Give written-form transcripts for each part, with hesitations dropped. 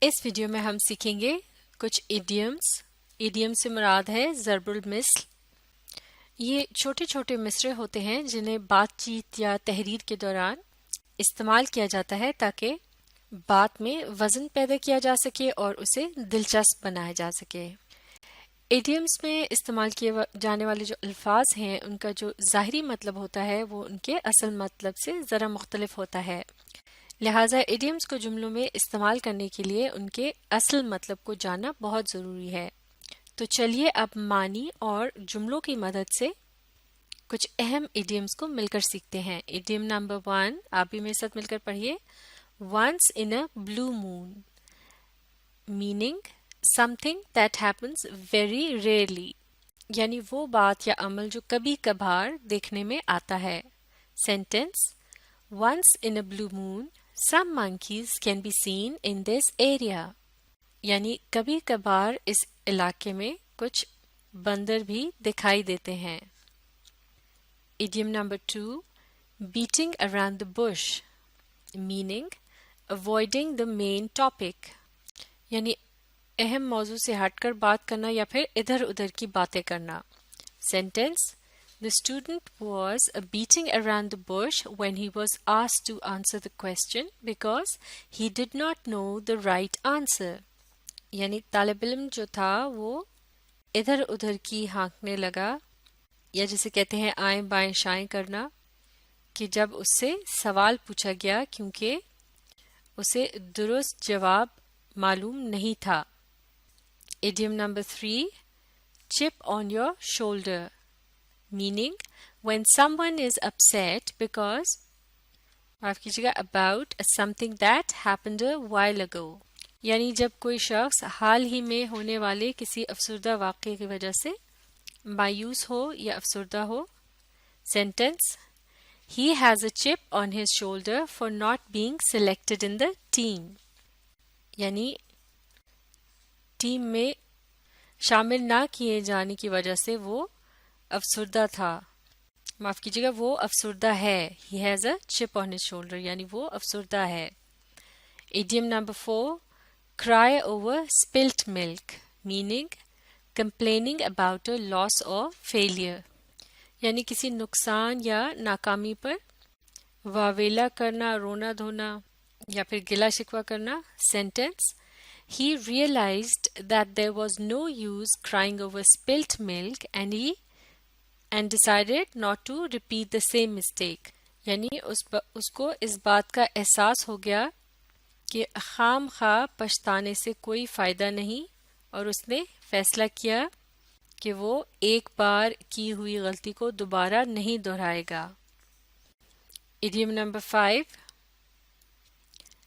اس video میں ہم سیکھیں گے کچھ ایڈیمز. ایڈیم سے مراد ہے ضرب المثل. یہ چھوٹے چھوٹے مصرے ہوتے ہیں جنہیں بات چیت یا تحریر کے دوران استعمال کیا جاتا ہے تاکہ بات میں وزن پیدا کیا جا سکے اور اسے دلچسپ بنایا جا سکے. ایڈیمز میں استعمال کیے جانے والے جو الفاظ ہیں ان کا جو ظاہری مطلب ہوتا ہے وہ ان کے اصل مطلب سے ذرا مختلف ہوتا ہے. لہٰذا ایڈیمز کو جملوں میں استعمال کرنے کے لیے ان کے اصل مطلب کو جاننا بہت ضروری ہے. تو چلیے اب معنی اور جملوں کی مدد سے کچھ اہم ایڈیمز کو مل کر سیکھتے ہیں. ایڈیم نمبر 1 آپ بھی میرے ساتھ مل کر پڑھیے. Once in a blue moon, meaning something that happens very rarely, یعنی وہ بات یا عمل جو کبھی کبھار دیکھنے میں آتا ہے. Sentence: Once in a blue moon, some monkeys can be seen in this area. یعنی کبھی کبھار اس علاقے میں کچھ بندر بھی دکھائی دیتے ہیں. Idiom number 2 beating around the bush, meaning avoiding the main topic. یعنی اہم موضوع سے ہٹ کر بات کرنا یا پھر ادھر ادھر کی باتیں کرنا. Sentence: The student was beating around the bush when he was asked to answer the question because he did not know the right answer. یعنی طالب علم جو تھا وہ ادھر ادھر کی ہانکنے لگا یا جسے کہتے ہیں آئیں بائیں شائیں کرنا کہ جب اس سے سوال پوچھا گیا کیونکہ اسے درست جواب معلوم نہیں تھا. Idiom number 3 chip on your shoulder, meaning when someone is upset because معاف کیجیے گا about something that happened a while ago. یعنی جب کوئی شخص حال ہی میں ہونے والے کسی افسردہ واقعے کی وجہ سے مایوس ہو یا افسردہ ہو. Sentence: He has a chip on his shoulder for not being selected in the team. یعنی ٹیم میں شامل نہ کیے جانے کی وجہ سے وہ افسردہ تھا. معاف کیجیے گا وہ افسردہ ہے. He has a chip on his shoulder یعنی وہ افسردہ ہے. Idiom number 4 cry over spilt milk, meaning complaining about a loss or failure. یعنی کسی نقصان یا ناکامی پر واویلا کرنا، رونا دھونا یا پھر گلا شکوہ کرنا. Sentence: He realized that there was no use crying over spilt milk and decided not to repeat the same mistake. یعنی اس کو اس بات کا احساس ہو گیا کہ خام خواہ پچھتانے سے کوئی فائدہ نہیں اور اس نے فیصلہ کیا کہ وہ ایک بار کی ہوئی غلطی کو دوبارہ نہیں دہرائے گا. Idiom number 5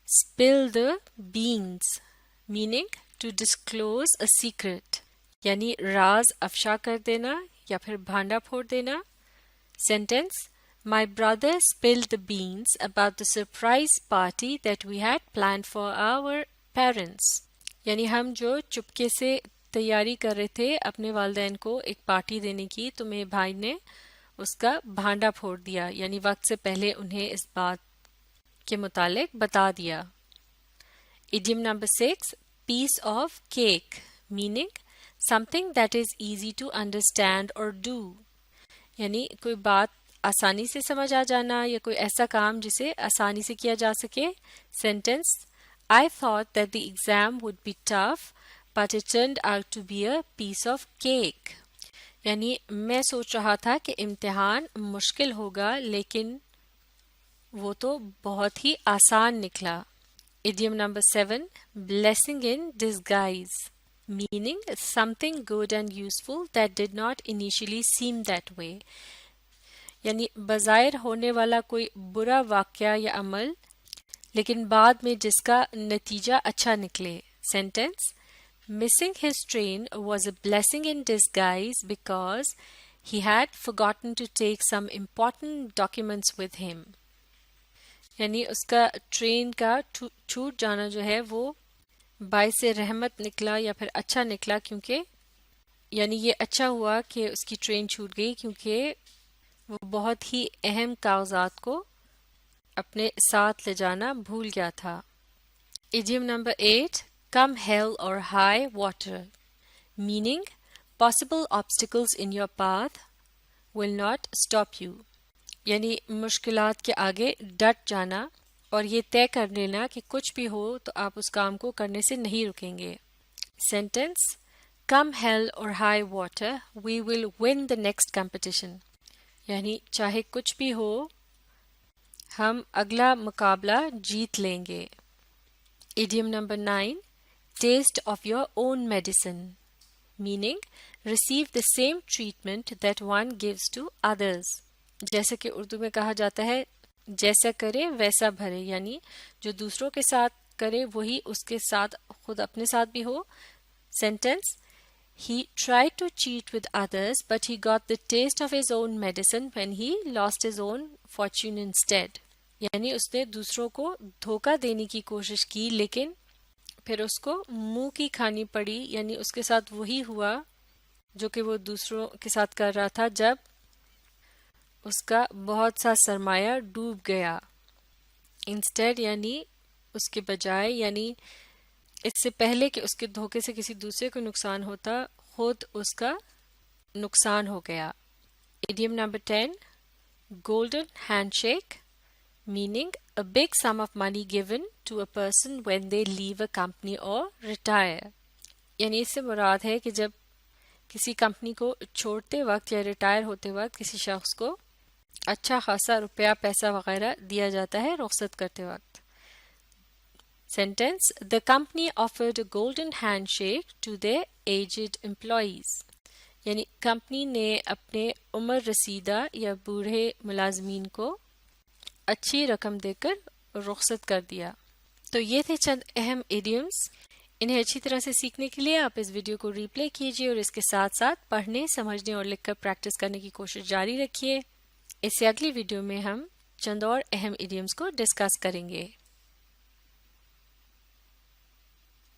spill the beans, meaning to disclose a secret. یعنی راز افشا کر دینا یا پھر بھانڈا پھوڑ دینا. Sentence: My brother spilled the beans about the surprise party that we had planned for our parents. یعنی ہم جو چپکے سے تیاری کر رہے تھے اپنے والدین کو ایک پارٹی دینے کی تو میرے بھائی نے اس کا بھانڈا پھوڑ دیا یعنی وقت سے پہلے انہیں اس بات کے متعلق بتا دیا. Idiom number 6 piece of cake, meaning something that is easy to understand or do. یعنی کوئی بات آسانی سے سمجھ آ جانا یا کوئی ایسا کام جسے آسانی سے کیا جا سکے. Sentence: I thought that the exam would be tough, but it turned out to be a piece of cake. یعنی میں سوچ رہا تھا کہ امتحان مشکل ہوگا لیکن وہ تو بہت ہی آسان نکلا. Idiom number 7 blessing in disguise, meaning something good and useful that did not initially seem that way. یعنی بظاہر ہونے والا کوئی برا واقعہ یا عمل لیکن بعد میں جس کا نتیجہ اچھا نکلے. Sentence: Missing his train was a blessing in disguise because he had forgotten to take some important documents with him. یعنی اس کا ٹرین کا چھوٹ جانا جو ہے وہ باعث رحمت نکلا یا پھر اچھا نکلا کیونکہ یعنی یہ اچھا ہوا کہ اس کی ٹرین چھوٹ گئی کیونکہ وہ بہت ہی اہم کاغذات کو اپنے ساتھ لے جانا بھول گیا تھا. Idiom number 8 come hell or high water, meaning possible obstacles in your path will not stop you. یعنی مشکلات کے آگے ڈٹ جانا اور یہ طے کر لینا کہ کچھ بھی ہو تو آپ اس کام کو کرنے سے نہیں رکیں گے. Sentence Come hell or high water, we will win the next competition. یعنی چاہے کچھ بھی ہو ہم اگلا مقابلہ جیت لیں گے. Idiom number 9, taste of your own medicine, meaning receive the same treatment that one gives to others. جیسے کہ اردو میں کہا جاتا ہے جیسا کرے ویسا بھرے، یعنی جو دوسروں کے ساتھ کرے وہی اس کے ساتھ خود اپنے ساتھ بھی ہو. Sentence He tried to cheat with others, but he got the taste of his own medicine when he lost his own fortune instead. یعنی اس نے دوسروں کو دھوکہ دینے کی کوشش کی لیکن پھر اس کو منہ کی کھانی پڑی، یعنی اس کے ساتھ وہی ہوا جو کہ وہ دوسروں کے ساتھ کر رہا تھا جب اس کا بہت سا سرمایہ ڈوب گیا. Instead یعنی اس کے بجائے، یعنی اس سے پہلے کہ اس کے دھوکے سے کسی دوسرے کو نقصان ہوتا خود اس کا نقصان ہو گیا. Idiom number 10, golden handshake, meaning a big sum of money given to a person when they leave a company or retire. یعنی اس سے مراد ہے کہ جب کسی کمپنی کو چھوڑتے وقت یا ریٹائر ہوتے وقت کسی شخص کو اچھا خاصا روپیہ پیسہ وغیرہ دیا جاتا ہے رخصت کرتے وقت. Sentence The company offered a golden handshake to their aged employees. یعنی کمپنی نے اپنے عمر رسیدہ یا بوڑھے ملازمین کو اچھی رقم دے کر رخصت کر دیا. تو یہ تھے چند اہم ایڈیمز. انہیں اچھی طرح سے سیکھنے کے لیے آپ اس ویڈیو کو ریپلے کیجیے اور اس کے ساتھ ساتھ پڑھنے، سمجھنے اور لکھ کر پریکٹس کرنے کی کوشش جاری رکھیے. اس سے اگلی ویڈیو میں ہم چند اور اہم ایڈیمز کو ڈسکس کریں گے.